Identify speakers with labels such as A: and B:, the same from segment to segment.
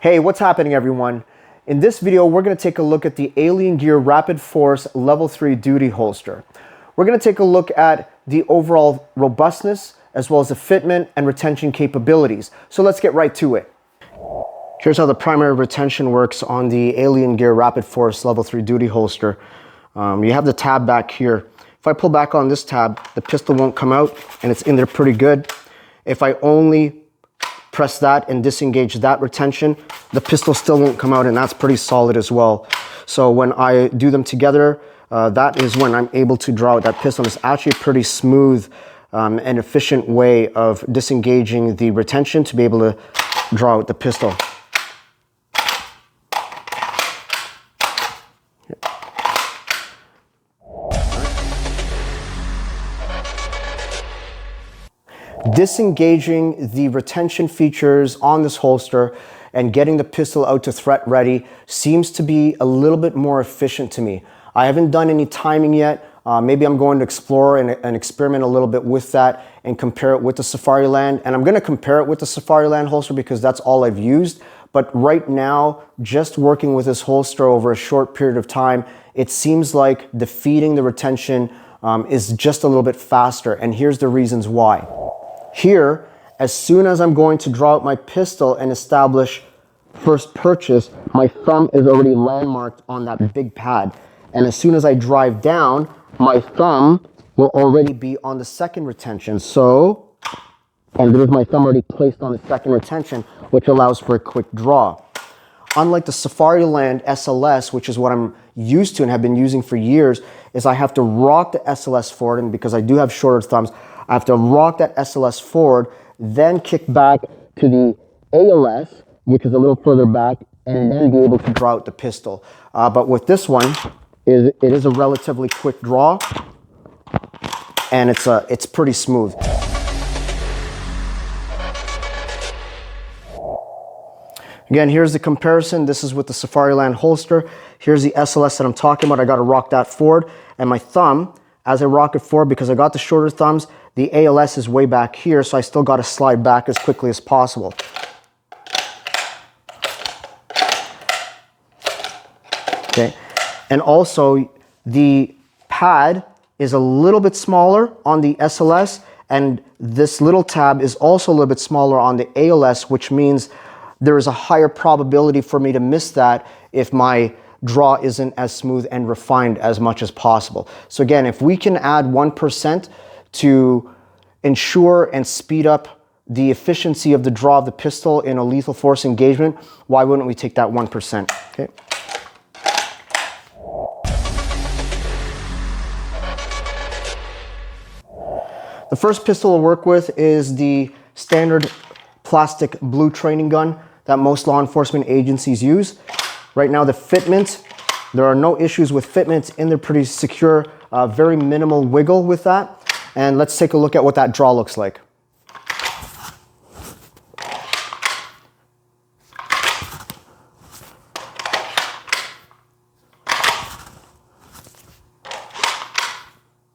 A: Hey, what's happening everyone? In this video, we're going to take a look at the Aliengear Rapid Force Level 3 duty holster. We're going to take a look at the overall robustness as well as the fitment and retention capabilities. So let's get right to it. Here's how the primary retention works on the Aliengear Rapid Force Level 3 duty holster. You have the tab back here. If I pull back on this tab, the pistol won't come out and it's in there pretty good. If I only press that and disengage that retention, the pistol still won't come out, and that's pretty solid as well. So when I do them together, that is when I'm able to draw out that pistol. It's actually a pretty smooth and efficient way of disengaging the retention to be able to draw out the pistol. Disengaging the retention features on this holster and getting the pistol out to threat ready seems to be a little bit more efficient to me. I haven't done any timing yet. Maybe I'm going to explore and experiment a little bit with that and compare it with the Safariland. And I'm going to compare it with the Safariland holster because that's all I've used. But right now, just working with this holster over a short period of time, it seems like defeating the retention is just a little bit faster. And here's the reasons why. Here, as soon as I'm going to draw out my pistol and establish first purchase, my thumb is already landmarked on that big pad. And as soon as I drive down, my thumb will already be on the second retention. So, and there's my thumb already placed on the second retention, which allows for a quick draw. Unlike the Safariland SLS, which is what I'm used to and have been using for years, is I have to rock the SLS forward, and because I do have shorter thumbs, I have to rock that SLS forward, then kick back to the ALS, which is a little further back, and then be able to draw out the pistol. But with this one, it is a relatively quick draw, and it's pretty smooth. Again, here's the comparison. This is with the Safariland holster. Here's the SLS that I'm talking about. I got to rock that forward, and my thumb, as I rock it forward, because I got the shorter thumbs, the ALS is way back here, so I still got to slide back as quickly as possible. Okay, and also the pad is a little bit smaller on the SLS, and this little tab is also a little bit smaller on the ALS, which means there is a higher probability for me to miss that if my draw isn't as smooth and refined as much as possible. So again, if we can add 1% to ensure and speed up the efficiency of the draw of the pistol in a lethal force engagement, why wouldn't we take that 1%? Okay. The first pistol I'll work with is the standard plastic blue training gun that most law enforcement agencies use. Right now, the fitment, there are no issues with fitment in there, pretty secure, very minimal wiggle with that. And let's take a look at what that draw looks like.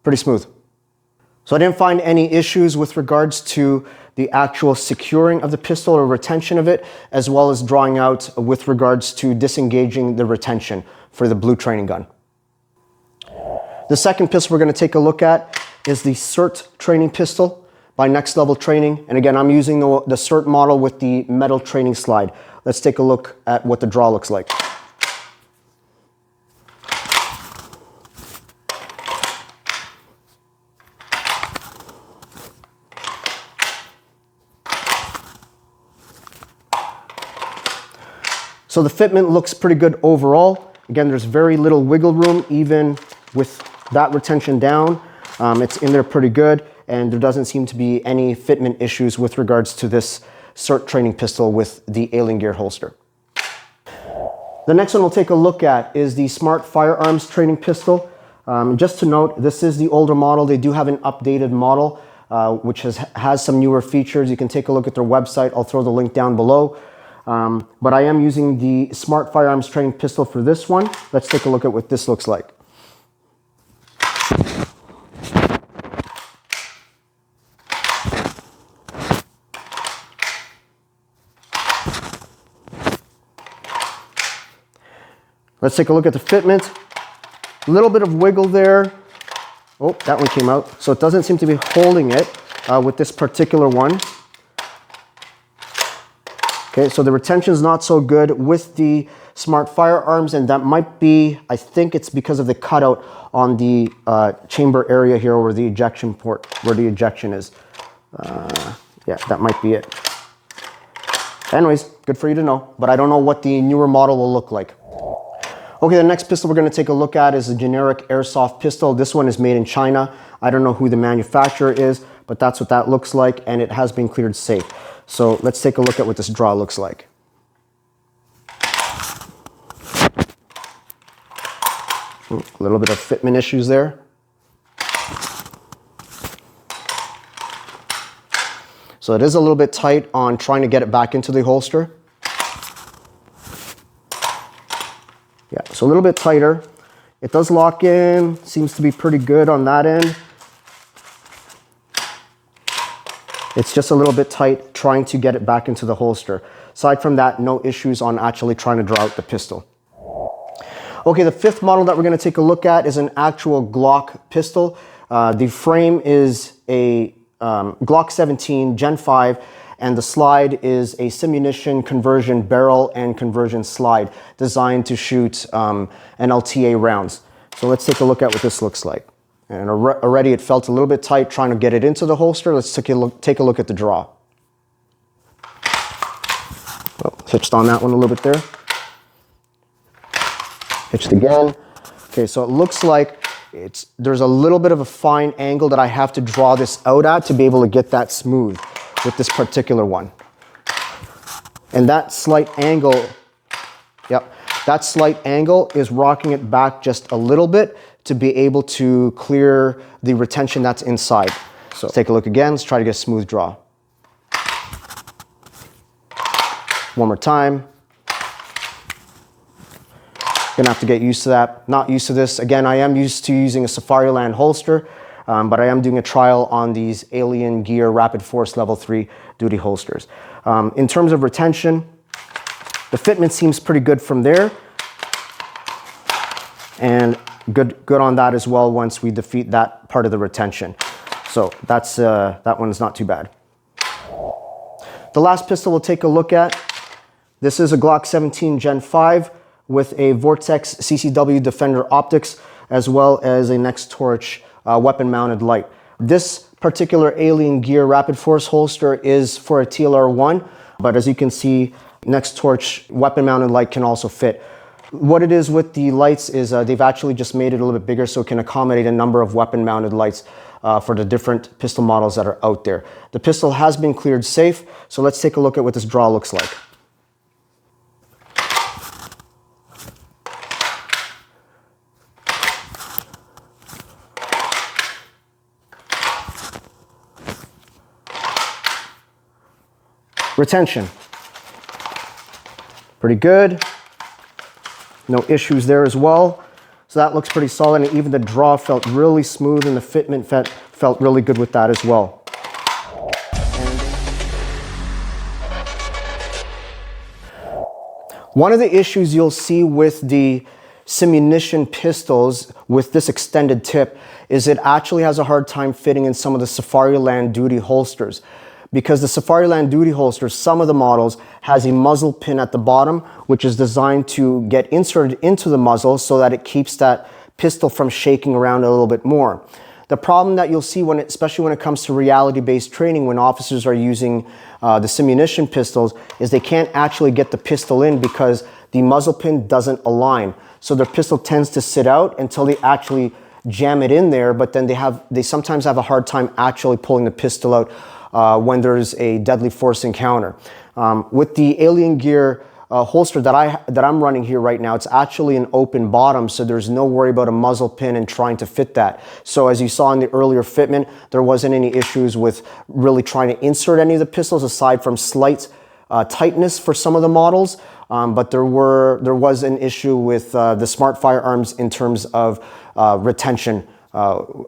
A: Pretty smooth. So I didn't find any issues with regards to the actual securing of the pistol or retention of it, as well as drawing out with regards to disengaging the retention for the blue training gun. The second pistol we're going to take a look at is the SIRT training pistol by Next Level Training. And again, I'm using the SIRT model with the metal training slide. Let's take a look at what the draw looks like. So the fitment looks pretty good overall. Again, there's very little wiggle room, even with that retention down. It's in there pretty good, and there doesn't seem to be any fitment issues with regards to this SIRT training pistol with the Aliengear holster. The next one we'll take a look at is the Smart Firearms training pistol. Just to note, this is the older model. They do have an updated model, which has some newer features. You can take a look at their website. I'll throw the link down below. But I am using the Smart Firearms training pistol for this one. Let's take a look at what this looks like. Let's take a look at the fitment. A little bit of wiggle there. Oh, that one came out. So it doesn't seem to be holding it with this particular one. Okay, so the retention is not so good with the Smart Firearms, and that might be, I think it's because of the cutout on the chamber area here where the ejection port, where the ejection is. Yeah, that might be it. Anyways, good for you to know, but I don't know what the newer model will look like. Okay, the next pistol we're going to take a look at is a generic airsoft pistol. This one is made in China. I don't know who the manufacturer is, but that's what that looks like, and it has been cleared safe. So let's take a look at what this draw looks like. A little bit of fitment issues there. So it is a little bit tight on trying to get it back into the holster. Yeah, so a little bit tighter. It does lock in, seems to be pretty good on that end. It's just a little bit tight trying to get it back into the holster. Aside from that, no issues on actually trying to draw out the pistol. Okay, the fifth model that we're going to take a look at is an actual Glock pistol. The frame is a Glock 17 Gen 5, and the slide is a Simunition conversion barrel and conversion slide designed to shoot NLTA rounds. So let's take a look at what this looks like. And already it felt a little bit tight trying to get it into the holster. Let's take a look at the draw. Oh, hitched on that one a little bit there. Hitched again. Okay, so it looks like there's a little bit of a fine angle that I have to draw this out at to be able to get that smooth with this particular one. And that slight angle, yep, that slight angle is rocking it back just a little bit to be able to clear the retention that's inside. So let's take a look again. Let's try to get a smooth draw. One more time. Gonna have to get used to that. Not used to this. Again, I am used to using a Safariland holster, but I am doing a trial on these Aliengear Rapid Force Level 3 duty holsters. In terms of retention, the fitment seems pretty good from there. And good on that as well once we defeat that part of the retention. So that's that one's not too bad. The last pistol we'll take a look at, this is a Glock 17 Gen 5 with a Vortex CCW Defender optics as well as a Nextorch weapon mounted light. This particular Aliengear Rapid Force holster is for a TLR1, but as you can see, Nextorch weapon mounted light can also fit. What it is with the lights is they've actually just made it a little bit bigger so it can accommodate a number of weapon mounted lights for the different pistol models that are out there. The pistol has been cleared safe, so let's take a look at what this draw looks like. Retention, pretty good. No issues there as well. So that looks pretty solid, and even the draw felt really smooth and the fitment felt really good with that as well. One of the issues you'll see with the Simunition pistols with this extended tip is it actually has a hard time fitting in some of the Safariland duty holsters. Because the Safariland duty holster, some of the models, has a muzzle pin at the bottom, which is designed to get inserted into the muzzle so that it keeps that pistol from shaking around a little bit more. The problem that you'll see, especially when it comes to reality-based training, when officers are using the Simunition pistols, is they can't actually get the pistol in because the muzzle pin doesn't align. So their pistol tends to sit out until they actually jam it in there, but then they sometimes have a hard time actually pulling the pistol out when there's a deadly force encounter. With the Aliengear holster that I'm running here right now, it's actually an open bottom, so there's no worry about a muzzle pin and trying to fit that. So as you saw in the earlier fitment, there wasn't any issues with really trying to insert any of the pistols aside from slight tightness for some of the models. But there was an issue with the Smart Firearms in terms of retention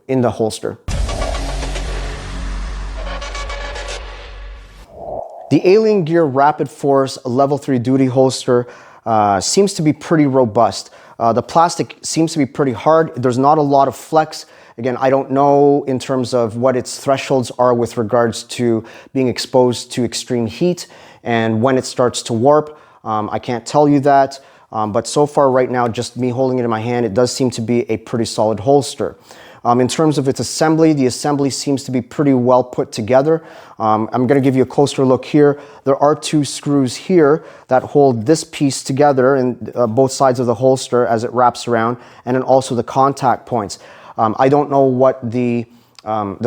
A: in the holster. The Aliengear Rapid Force Level 3 duty holster seems to be pretty robust. The plastic seems to be pretty hard. There's not a lot of flex. Again, I don't know in terms of what its thresholds are with regards to being exposed to extreme heat and when it starts to warp. I can't tell you that, but so far right now, just me holding it in my hand, it does seem to be a pretty solid holster. In terms of its assembly, the assembly seems to be pretty well put together. I'm going to give you a closer look here. There are 2 screws here that hold this piece together in both sides of the holster as it wraps around, and then also the contact points. I don't know what the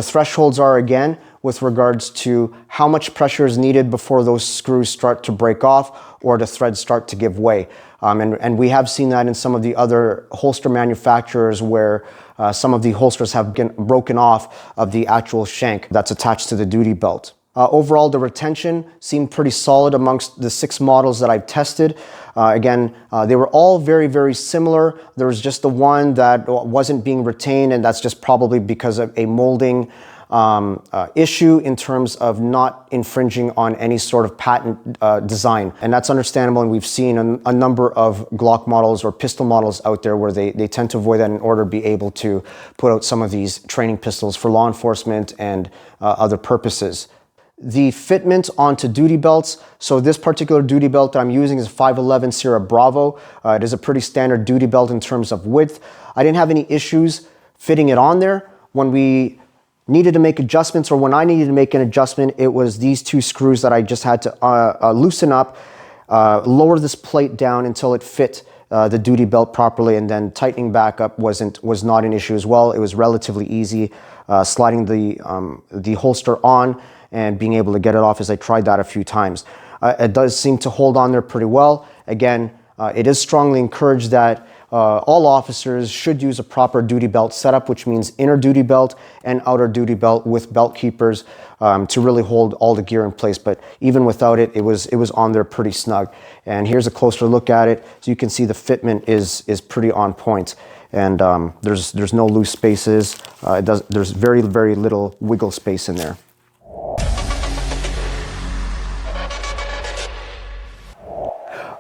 A: thresholds are again with regards to how much pressure is needed before those screws start to break off or the threads start to give way. And we have seen that in some of the other holster manufacturers where some of the holsters have been broken off of the actual shank that's attached to the duty belt. Overall, the retention seemed pretty solid amongst the 6 models that I've tested. Again, they were all very, very similar. There was just the one that wasn't being retained, and that's just probably because of a molding issue in terms of not infringing on any sort of patent design. And that's understandable, and we've seen a number of Glock models or pistol models out there where they tend to avoid that in order to be able to put out some of these training pistols for law enforcement and other purposes. The fitment onto duty belts. So this particular duty belt that I'm using is a 511 Sierra Bravo. It is a pretty standard duty belt in terms of width. I didn't have any issues fitting it on there. When we needed to make adjustments, or when I needed to make an adjustment, it was these 2 screws that I just had to loosen up, lower this plate down until it fit the duty belt properly, and then tightening back up was not an issue as well. It was relatively easy sliding the holster on and being able to get it off, as I tried that a few times. It does seem to hold on there pretty well. Again, it is strongly encouraged that all officers should use a proper duty belt setup, which means inner duty belt and outer duty belt with belt keepers to really hold all the gear in place. But even without it, it was on there pretty snug. And here's a closer look at it. So you can see the fitment is pretty on point. And there's no loose spaces. There's very, very little wiggle space in there.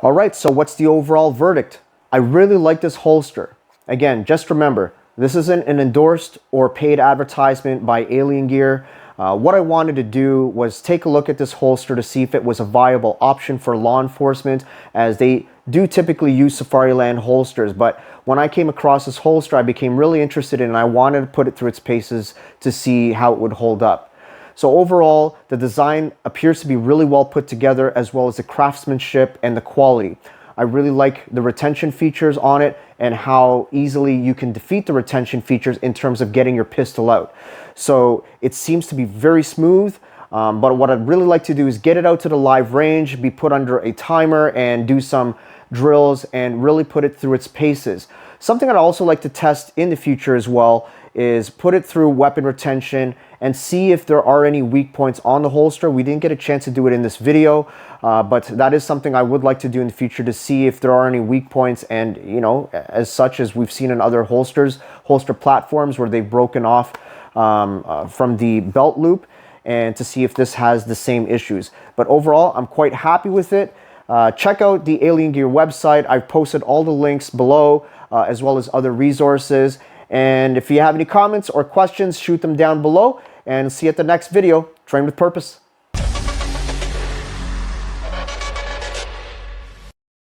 A: All right, so what's the overall verdict? I really like this holster. Again, just remember, this isn't an endorsed or paid advertisement by Aliengear. What I wanted to do was take a look at this holster to see if it was a viable option for law enforcement, as they do typically use Safariland holsters. But when I came across this holster, I became really interested in it, and I wanted to put it through its paces to see how it would hold up. So overall, the design appears to be really well put together, as well as the craftsmanship and the quality. I really like the retention features on it and how easily you can defeat the retention features in terms of getting your pistol out. So it seems to be very smooth, but what I'd really like to do is get it out to the live range, be put under a timer, and do some drills and really put it through its paces. Something I'd also like to test in the future as well is put it through weapon retention and see if there are any weak points on the holster. We didn't get a chance to do it in this video, but that is something I would like to do in the future to see if there are any weak points, and you know, as such as we've seen in other holster platforms where they've broken off from the belt loop, and to see if this has the same issues. But overall, I'm quite happy with it. Check out the Aliengear website. I've posted all the links below, as well as other resources. And if you have any comments or questions, shoot them down below, and see you at the next video. Train with purpose.